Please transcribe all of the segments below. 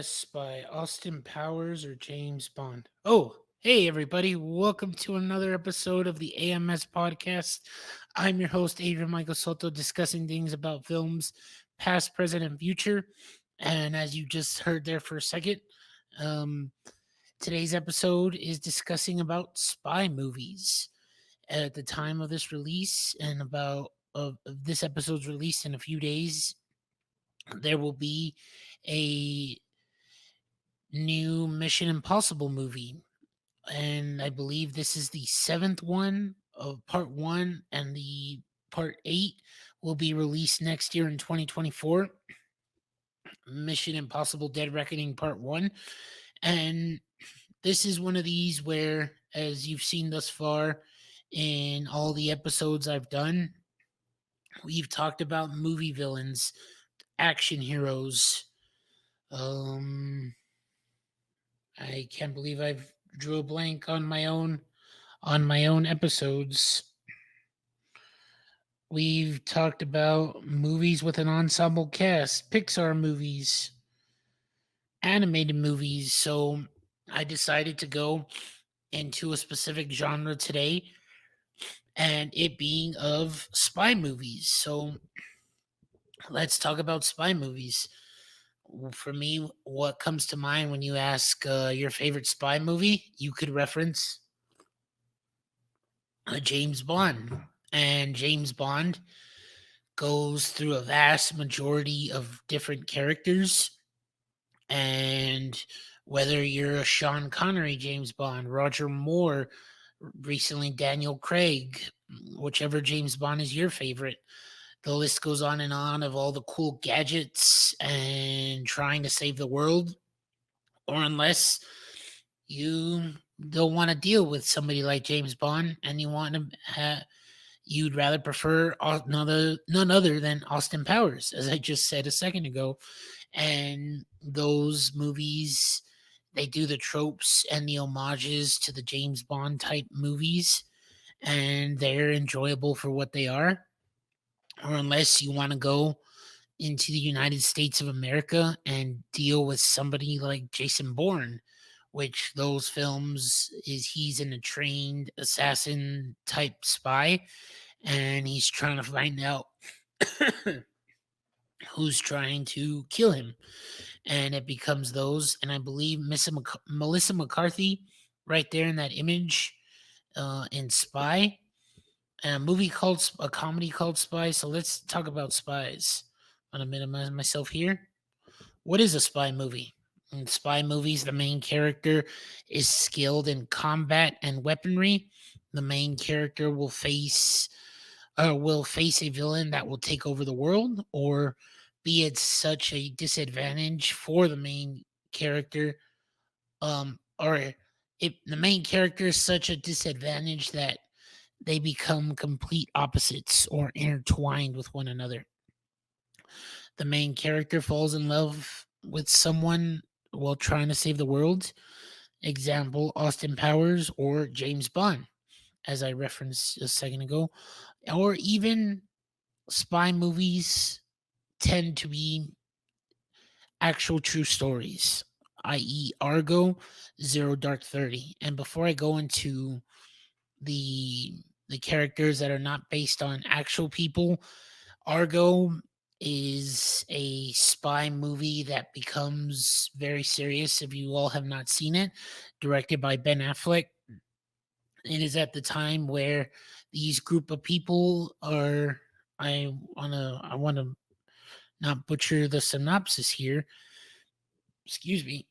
AMS by Austin Powers or James Bond. Oh, hey everybody, welcome to another episode of the AMS Podcast. I'm your host, Adrian Michael Soto, discussing things about films, past, present, and future. And as you just heard there for a second, um, today's episode is discussing about spy movies. At the time of this release, and of this episode's release in a few days, there will be a new Mission Impossible movie. And I believe this is the seventh one of part one, and the part eight will be released next year in 2024. Mission Impossible Dead Reckoning Part One. And this is one of these where, as you've seen thus far in all the episodes I've done, we've talked about movie villains, action heroes. I can't believe I've drew a blank on my own episodes. We've talked about movies with an ensemble cast, Pixar movies, animated movies. So I decided to go into a specific genre today, and it being of spy movies. So let's talk about spy movies. For me, what comes to mind when you ask your favorite spy movie, you could reference James Bond. And James Bond goes through a vast majority of different characters. And whether you're a Sean Connery James Bond, Roger Moore, recently Daniel Craig, whichever James Bond is your favorite, the list goes on and on of all the cool gadgets and trying to save the world. Or unless you don't want to deal with somebody like James Bond and you want to you'd rather prefer none other than Austin Powers, as I just said a second ago. And those movies, they do the tropes and the homages to the James Bond type movies, and they're enjoyable for what they are. Or unless you want to go into the United States of America and deal with somebody like Jason Bourne, which those films is he's in a trained assassin type spy, and he's trying to find out who's trying to kill him. And it becomes those. And I believe Melissa McCarthy, right there in that image, in Spy, a comedy called Spy. So let's talk about spies. I'm going to minimize myself here. What is a spy movie? In spy movies, the main character is skilled in combat and weaponry. The main character will face a villain that will take over the world, or be at such a disadvantage for the main character, or if the main character is such a disadvantage that they become complete opposites or intertwined with one another. The main character falls in love with someone while trying to save the world. Example, Austin Powers or James Bond, as I referenced a second ago. Or even spy movies tend to be actual true stories, i.e., Argo, Zero Dark 30. And before I go into the the characters that are not based on actual people, Argo is a spy movie that becomes very serious if you all have not seen it, directed by Ben Affleck. It is at the time where these group of people are I want to not butcher the synopsis here. Excuse me.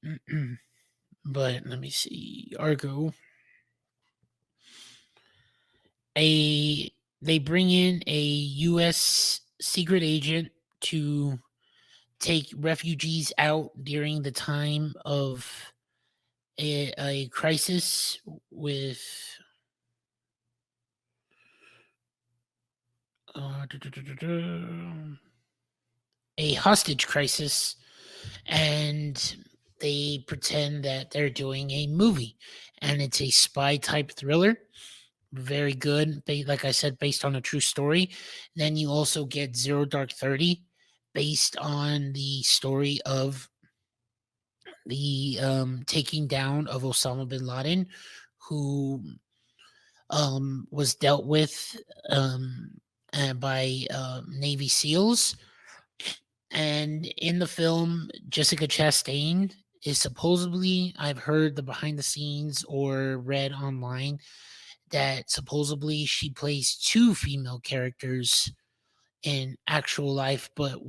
But let me see. Argo. A They bring in a US secret agent to take refugees out during the time of a crisis with a hostage crisis, and they pretend that they're doing a movie, and it's a spy type thriller. Very good. Like I said, based on a true story. Then you also get Zero Dark 30, based on the story of the taking down of Osama bin Laden, who was dealt with um, by Navy SEALs. And in the film, Jessica Chastain is supposedly, I've heard the behind the scenes or read online that supposedly she plays two female characters in actual life, but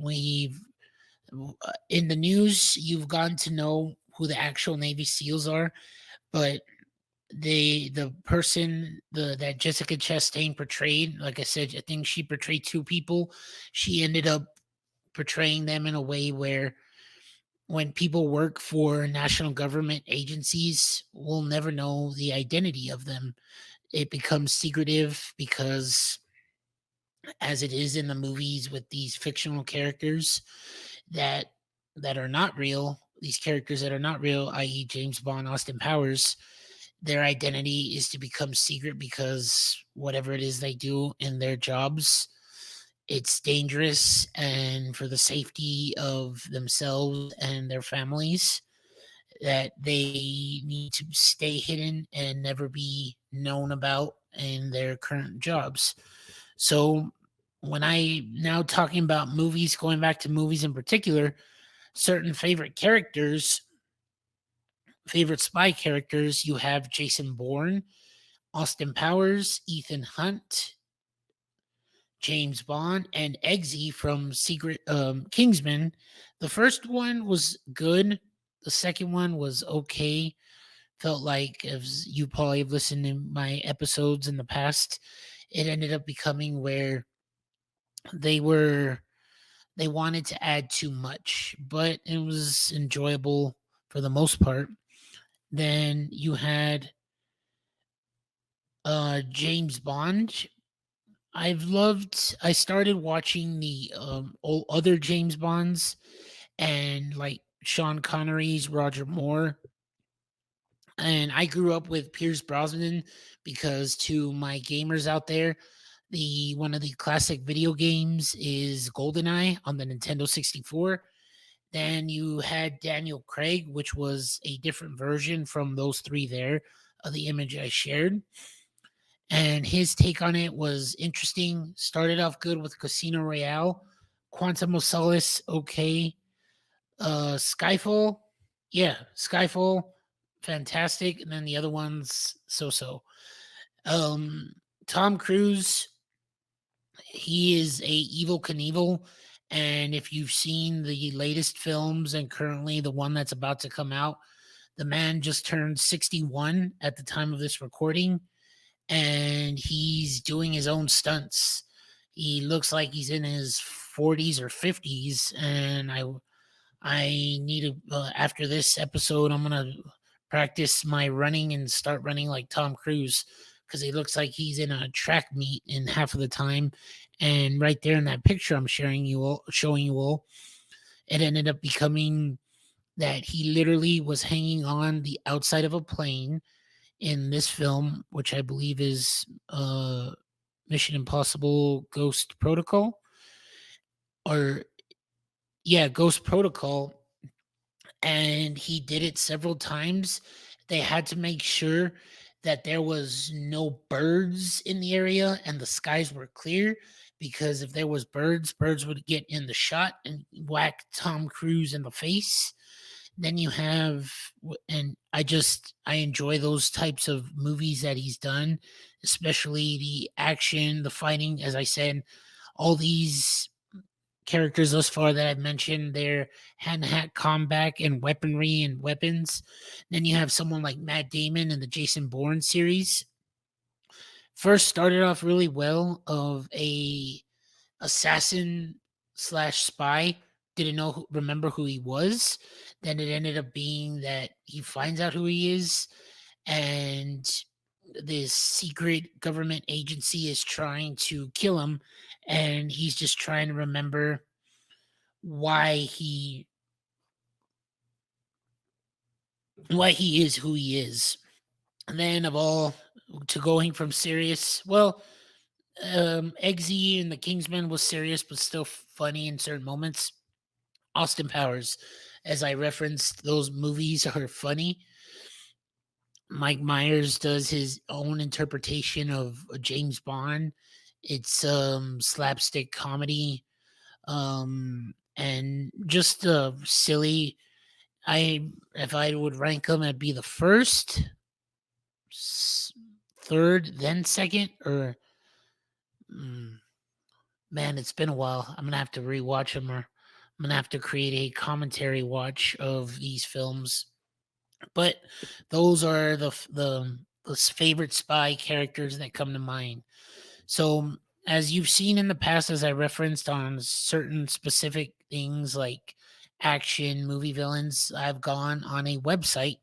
in the news, you've gotten to know who the actual Navy SEALs are, but the person that Jessica Chastain portrayed, like I said, I think she portrayed two people. She ended up portraying them in a way where when people work for national government agencies, we'll never know the identity of them. It becomes secretive because, as it is in the movies with these fictional characters that are not real, these characters that are not real, i.e., James Bond, Austin Powers, their identity is to become secret because whatever it is they do in their jobs, it's dangerous, and for the safety of themselves and their families, that they need to stay hidden and never be known about in their current jobs. So when I now talking about movies, going back to movies in particular, certain favorite characters, favorite spy characters, you have Jason Bourne, Austin Powers, Ethan Hunt, James Bond, and Eggsy from Secret Kingsman. The first one was good. The second one was okay. Felt like, as you probably have listened to my episodes in the past, it ended up becoming where they were they wanted to add too much, but it was enjoyable for the most part. Then you had James Bond. I started watching the other James Bonds, and like Sean Connery's Roger Moore. And I grew up with Pierce Brosnan because, to my gamers out there, the one of the classic video games is GoldenEye on the Nintendo 64. Then you had Daniel Craig, which was a different version from those three there of the image I shared. And his take on it was interesting. Started off good with Casino Royale, Quantum of Solace, okay. Skyfall, yeah, Skyfall, fantastic. And then the other ones, so so. Um, Tom Cruise, he is a evil Knievel, and if you've seen the latest films and currently the one that's about to come out, the man just turned 61 at the time of this recording, and he's doing his own stunts. He looks like he's in his 40s or 50s, and I need to, after this episode, I'm gonna practice my running and start running like Tom Cruise, because he looks like he's in a track meet in half of the time. And right there in that picture I'm showing you all, it ended up becoming that he literally was hanging on the outside of a plane in this film, which I believe is Mission Impossible Ghost Protocol, or yeah, Ghost Protocol. And he did it several times. They had to make sure that there was no birds in the area and the skies were clear, because if there was birds would get in the shot and whack Tom Cruise in the face. Then you have, and I enjoy those types of movies that he's done, especially the action, the fighting. As I said, all these characters thus far that I've mentioned, their hand-to-hand combat and weaponry and weapons. Then you have someone like Matt Damon in the Jason Bourne series. First started off really well, of a assassin slash spy. Didn't remember who he was. Then it ended up being that he finds out who he is, and this secret government agency is trying to kill him, and he's just trying to remember why he is who he is. And then, of all, to going from serious, well, Eggsy and the Kingsman was serious but still funny in certain moments. Austin Powers, as I referenced, those movies are funny. Mike Myers does his own interpretation of James Bond. It's slapstick comedy, and just silly. I If I would rank them, it'd be the first, s- third, then second, or mm, man, it's been a while. I'm gonna have to rewatch them, or I'm gonna have to create a commentary watch of these films. But those are the favorite spy characters that come to mind. So, as you've seen in the past, as I referenced on certain specific things like action movie villains, I've gone on a website,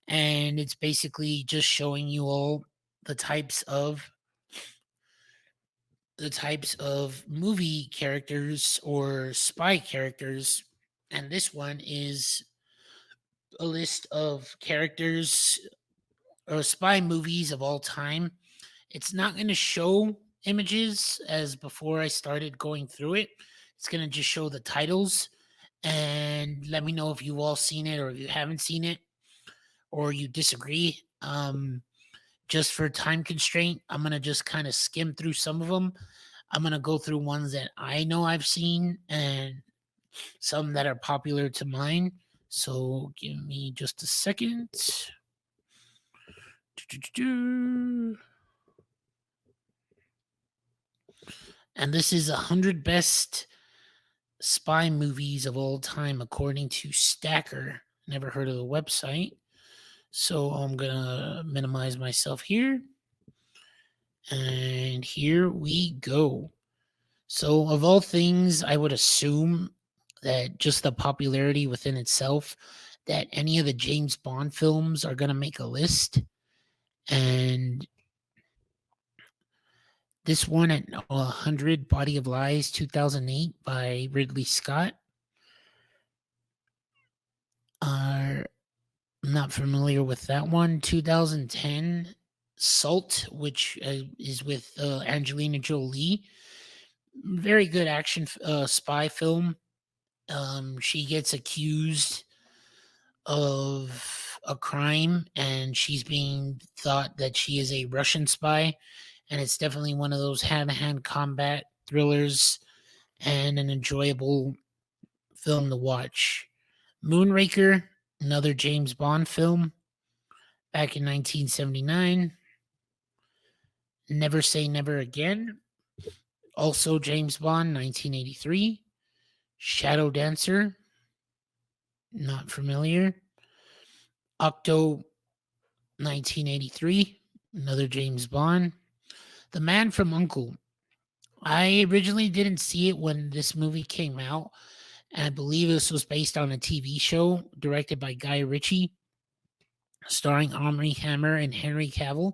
and it's basically just showing you all the types of movie characters or spy characters. And this one is a list of characters or spy movies of all time. It's not going to show images as before I started going through it. It's going to just show the titles, and let me know if you've all seen it or if you haven't seen it or you disagree. Just for time constraint, I'm going to just kind of skim through some of them. I'm going to go through ones that I know I've seen and some that are popular to mine. So give me just a second. And this is 100 best spy movies of all time, according to Stacker. Never heard of the website. So I'm going to minimize myself here. And here we go. So, of all things, I would assume that just the popularity within itself, that any of the James Bond films are going to make a list. And this one at 100, Body of Lies, 2008 by Ridley Scott. I'm not familiar with that one. 2010, Salt, which is with Angelina Jolie. Very good action spy film. She gets accused of a crime, and she's being thought that she is a Russian spy. And it's definitely one of those hand to hand combat thrillers and an enjoyable film to watch. Moonraker, another James Bond film back in 1979. Never Say Never Again, also James Bond, 1983. Shadow Dancer, not familiar. Octo, 1983, another James Bond. The Man from Uncle. I originally didn't see it when this movie came out, and I believe this was based on a TV show directed by Guy Ritchie, starring Armie Hammer and Henry Cavill.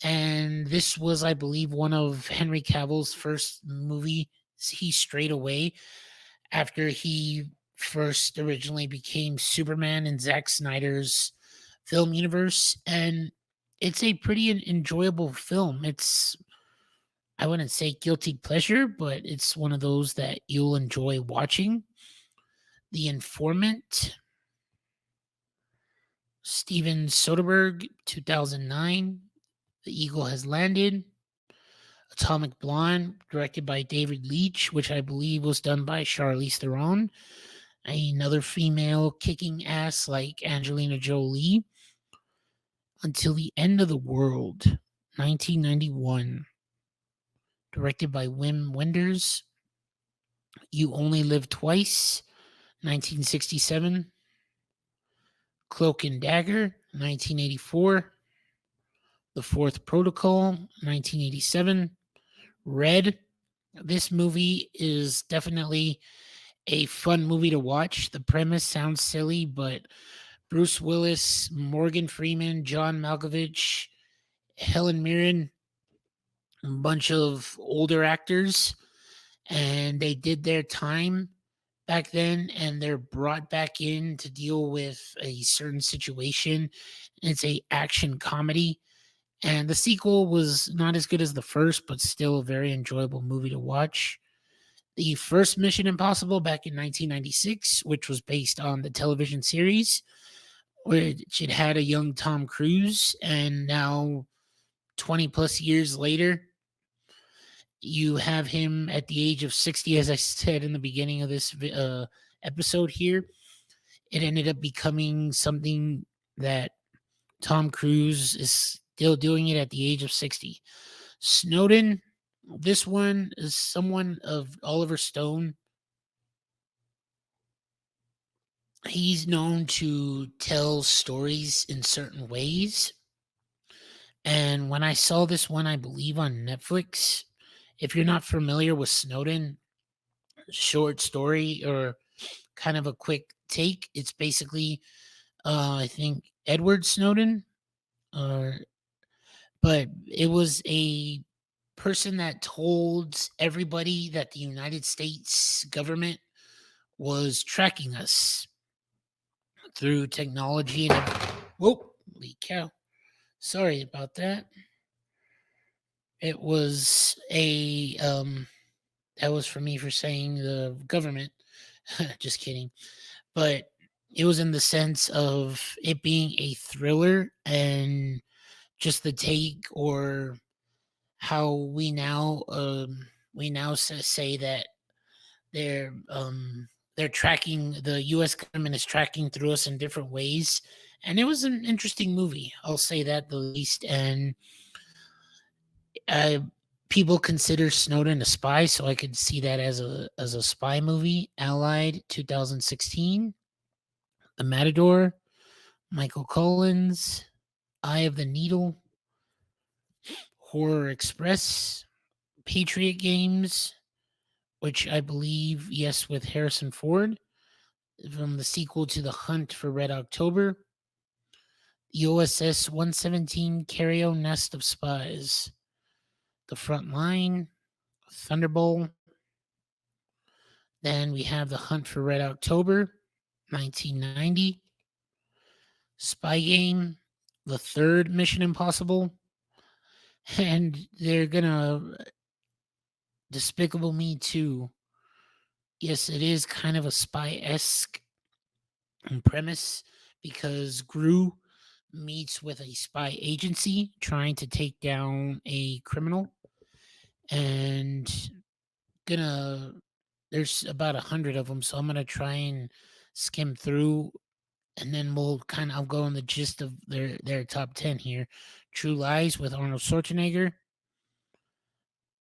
And this was, I believe, one of Henry Cavill's first movie he strayed away after he first originally became Superman in Zack Snyder's film universe. And it's a pretty enjoyable film. It's, I wouldn't say guilty pleasure, but it's one of those that you'll enjoy watching. The Informant, Steven Soderbergh, 2009. The Eagle Has Landed. Atomic Blonde, directed by David Leitch, which I believe was done by Charlize Theron. Another female kicking ass like Angelina Jolie. Until the End of the World, 1991. Directed by Wim Wenders. You Only Live Twice, 1967. Cloak and Dagger, 1984. The Fourth Protocol, 1987. Red. This movie is definitely a fun movie to watch. The premise sounds silly, but Bruce Willis, Morgan Freeman, John Malkovich, Helen Mirren, a bunch of older actors, and they did their time back then, and they're brought back in to deal with a certain situation. It's a action comedy, and the sequel was not as good as the first, but still a very enjoyable movie to watch. The first Mission Impossible back in 1996, which was based on the television series, which it had a young Tom Cruise, and now 20 plus years later, you have him at the age of 60, as I said in the beginning of this episode here. It ended up becoming something that Tom Cruise is still doing it at the age of 60. Snowden, this one is someone of Oliver Stone. He's known to tell stories in certain ways. And when I saw this one, I believe on Netflix, if you're not familiar with Snowden, short story or kind of a quick take, it's basically, I think, Edward Snowden, or but it was a person that told everybody that the United States government was tracking us through technology and whoa, holy cow. Sorry about that. It was a that was for me for saying the government. Just kidding. But it was in the sense of it being a thriller and just the take or how we now say that they're tracking the US government is tracking through us in different ways. And it was an interesting movie. I'll say that the least. And uh, people consider Snowden a spy, so I could see that as a spy movie. Allied 2016, The Matador, Michael Collins, Eye of the Needle, Horror Express, Patriot Games, which I believe, yes, with Harrison Ford, from the sequel to The Hunt for Red October, the OSS 117 Carrio Nest of Spies, The Front Line, Thunderball. Then we have The Hunt for Red October, 1990, Spy Game, the third Mission Impossible, and they're gonna Despicable Me 2. Yes, it is kind of a spy-esque premise because Gru meets with a spy agency trying to take down a criminal, and gonna there's about 100 of them, so I'm gonna try and skim through, and then I'll go on the gist of their top 10 here. True Lies with Arnold Schwarzenegger,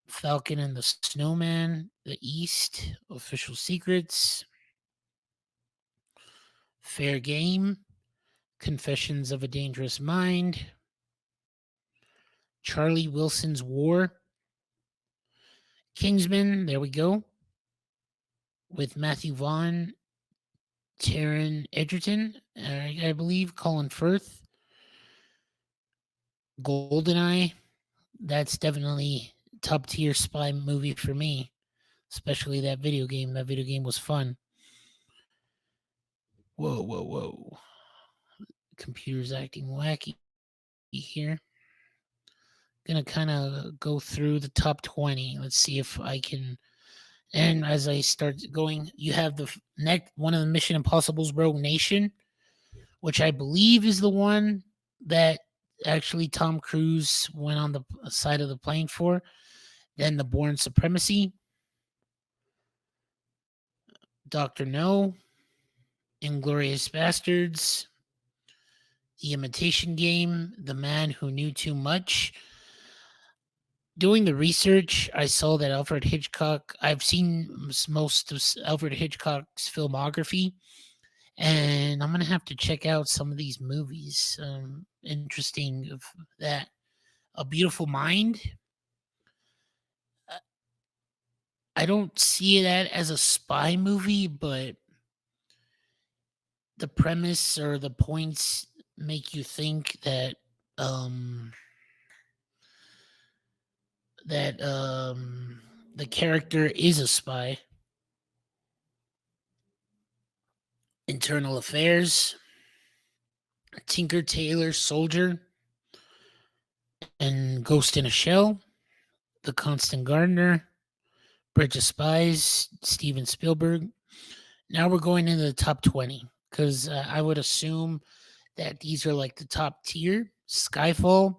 Falcon and the Snowman, The East, Official Secrets, Fair Game, Confessions of a Dangerous Mind, Charlie Wilson's War, Kingsman, there we go, with Matthew Vaughn, Taron Egerton, I believe, Colin Firth, GoldenEye. That's definitely top tier spy movie for me, especially that video game. That video game was fun. Whoa, whoa, whoa. Computer's acting wacky here. Gonna kind of go through the top 20. Let's see if I can. And as I start going, you have the next one of the Mission Impossible's Rogue Nation, which I believe is the one that actually Tom Cruise went on the side of the plane for. Then the Bourne Supremacy, Dr. No, Inglorious Bastards, The Imitation Game, The Man Who Knew Too Much. Doing the research, I saw that I've seen most of Alfred Hitchcock's filmography, and I'm going to have to check out some of these movies. Interesting of that. A Beautiful Mind. Uh, I don't see that as a spy movie, but the premise or the points make you think that um the character is a spy. Internal Affairs, Tinker Tailor Soldier, and Ghost in a Shell, The Constant Gardener, Bridge of Spies, Steven Spielberg. Now we're going into the top 20 because I would assume that these are like the top tier. Skyfall,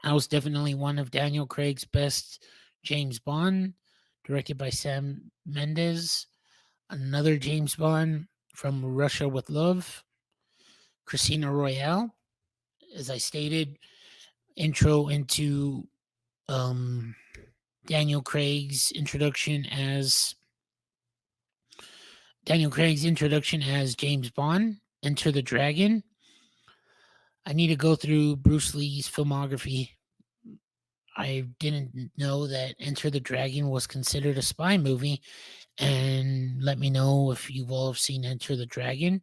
I was definitely one of Daniel Craig's best James Bond, directed by Sam Mendes. Another James Bond from Russia with Love. Casino Royale, as I stated, intro into um, Daniel Craig's introduction as James Bond. Enter the Dragon. I need to go through Bruce Lee's filmography. I didn't know that Enter the Dragon was considered a spy movie, and let me know if you've all seen Enter the Dragon.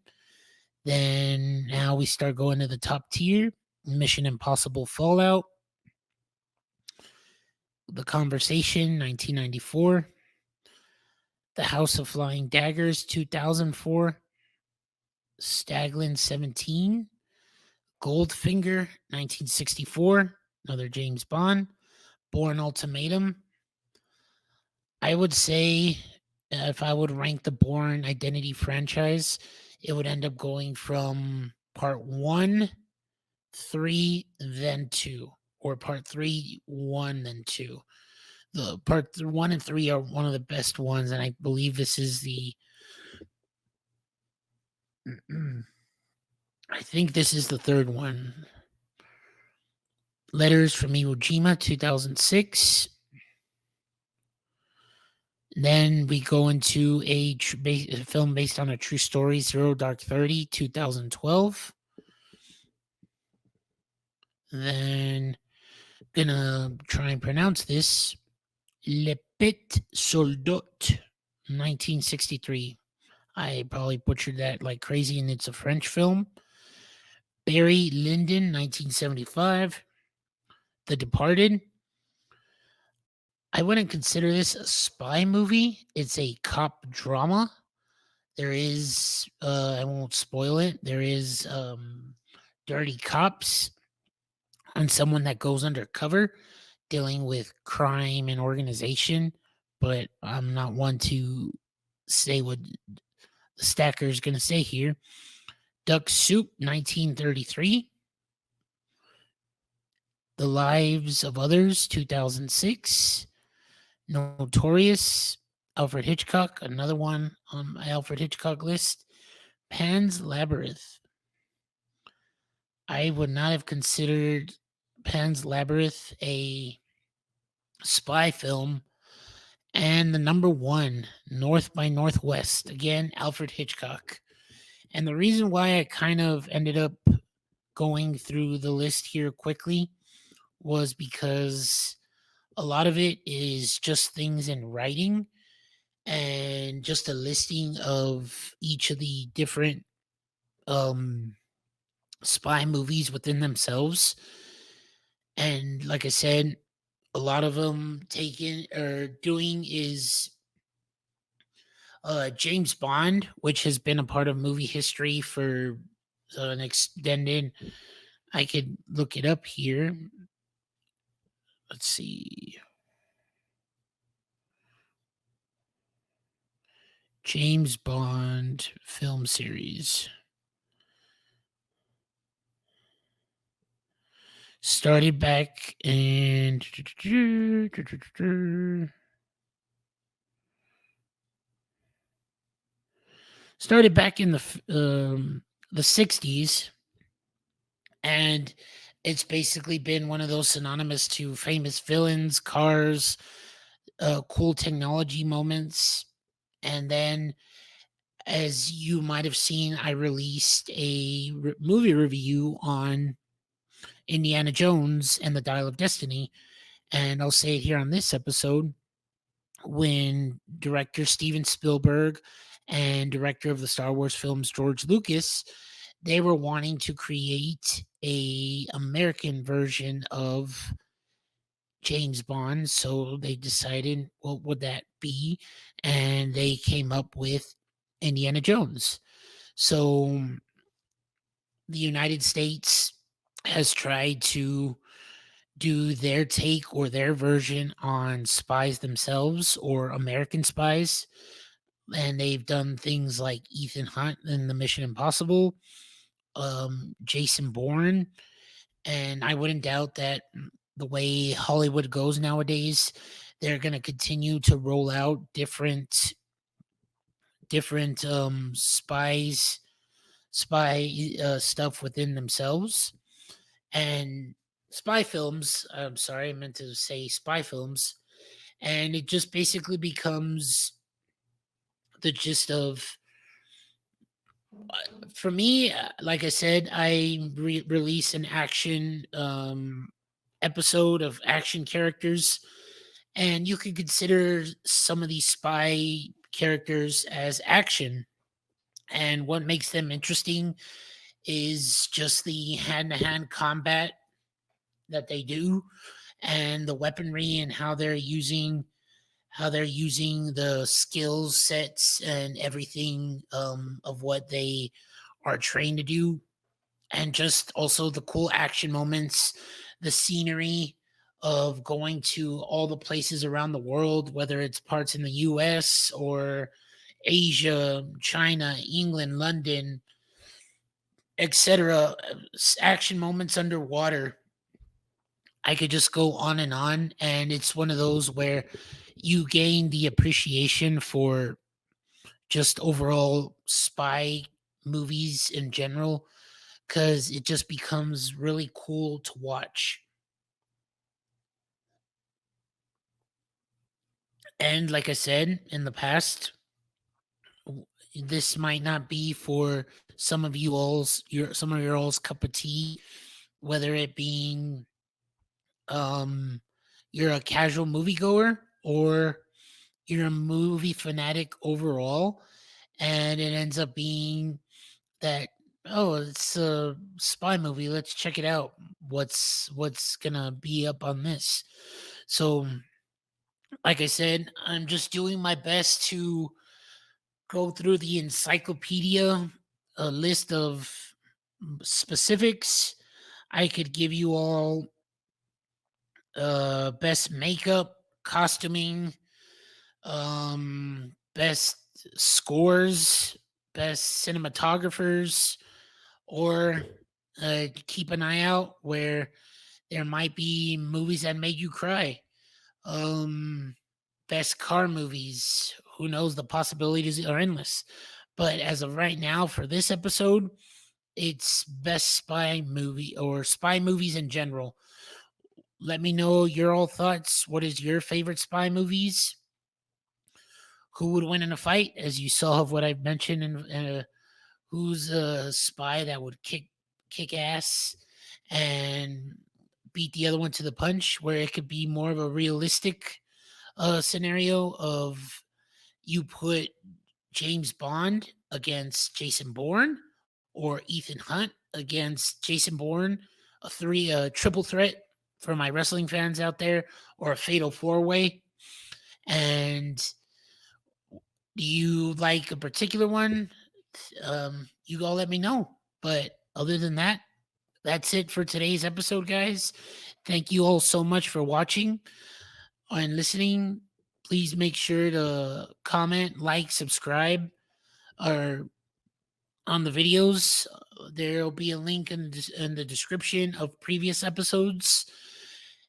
Then now we start going to the top tier. Mission Impossible Fallout. The Conversation, 1994. The House of Flying Daggers, 2004. Stagland, 17. Goldfinger, 1964. Another James Bond. Bourne Ultimatum. I would say if I would rank the Bourne Identity franchise, it would end up going from part 1, 3, then 2, or part 3, 1, then 2. The part 1 and 3 are one of the best ones, and I believe this is the I think this is the third one. Letters from Iwo Jima, 2006. Then we go into a film based on a true story, Zero Dark 30, 2012. Then gonna try and pronounce this. Le Petit Soldat, 1963. I probably butchered that like crazy, and it's a French film. Barry Lyndon, 1975. The Departed. I wouldn't consider this a spy movie. It's a cop drama. There is, I won't spoil it. There is dirty cops and someone that goes undercover dealing with crime and organization. But I'm not one to say what the stacker is going to say here. Duck Soup, 1933. The Lives of Others, 2006. Notorious, Alfred Hitchcock, another one on my Alfred Hitchcock list. Pan's Labyrinth. I would not have considered Pan's Labyrinth a spy film. And the number one, North by Northwest, again, Alfred Hitchcock. And the reason why I kind of ended up going through the list here quickly was because a lot of it is just things in writing and just a listing of each of the different spy movies within themselves. And like I said, a lot of them taking or doing is James Bond, which has been a part of movie history for an extended. I could look it up here. Let's see. James Bond film series. Started back in the 60s, and it's basically been one of those synonymous to famous villains, cars, cool technology moments. And then, as you might have seen, I released a movie review on Indiana Jones and the Dial of Destiny. And I'll say it here on this episode. When director Steven Spielberg and director of the Star Wars films George Lucas, they were wanting to create a American version of James Bond. So they decided, what would that be? And they came up with Indiana Jones. So the United States has tried to do their take or their version on spies themselves or American spies. And they've done things like Ethan Hunt in the Mission Impossible, Jason Bourne, and I wouldn't doubt that the way Hollywood goes nowadays, they're going to continue to roll out different spy stuff within themselves and spy films. I'm sorry, I meant to say spy films, and it just basically becomes the gist of for me, like I said, I release an action episode of action characters, and you could consider some of these spy characters as action. And what makes them interesting is just the hand-to-hand combat that they do, and the weaponry and how they're using the skill sets and everything of what they are trained to do, and just also the cool action moments, the scenery of going to all the places around the world, whether it's parts in the US or Asia, China, England, London, etc. Action moments underwater. I could just go on, and it's one of those where you gain the appreciation for just overall spy movies in general because it just becomes really cool to watch. And like I said in the past, this might not be for some of your all's cup of tea, whether it being um you're a casual moviegoer or you're a movie fanatic overall, and it ends up being that, oh, it's a spy movie, let's check it out. What's gonna be up on this? So like I said, I'm just doing my best to go through the encyclopedia, a list of specifics. I could give you all best makeup, costuming, best scores, best cinematographers, or keep an eye out where there might be movies that made you cry. Um, Best car movies. Who knows? The possibilities are endless. But as of right now, for this episode, it's best spy movie or spy movies in general. Let me know your all thoughts. What is your favorite spy movies? Who would win in a fight? As you saw of what I mentioned, who's a spy that would kick ass and beat the other one to the punch? Where it could be more of a realistic scenario of you put James Bond against Jason Bourne or Ethan Hunt against Jason Bourne, a triple threat for my wrestling fans out there, or a fatal four way. And do you like a particular one? You all let me know. But other than that, that's it for today's episode, guys. Thank you all so much for watching and listening. Please make sure to comment, like, subscribe, or on the videos. There'll be a link in the description of previous episodes.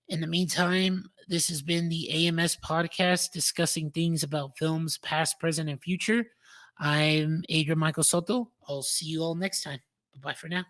In the meantime, this has been the AMS Podcast discussing things about films past, present, and future. I'm Adrian Michael Soto. I'll see you all next time. Bye-bye for now.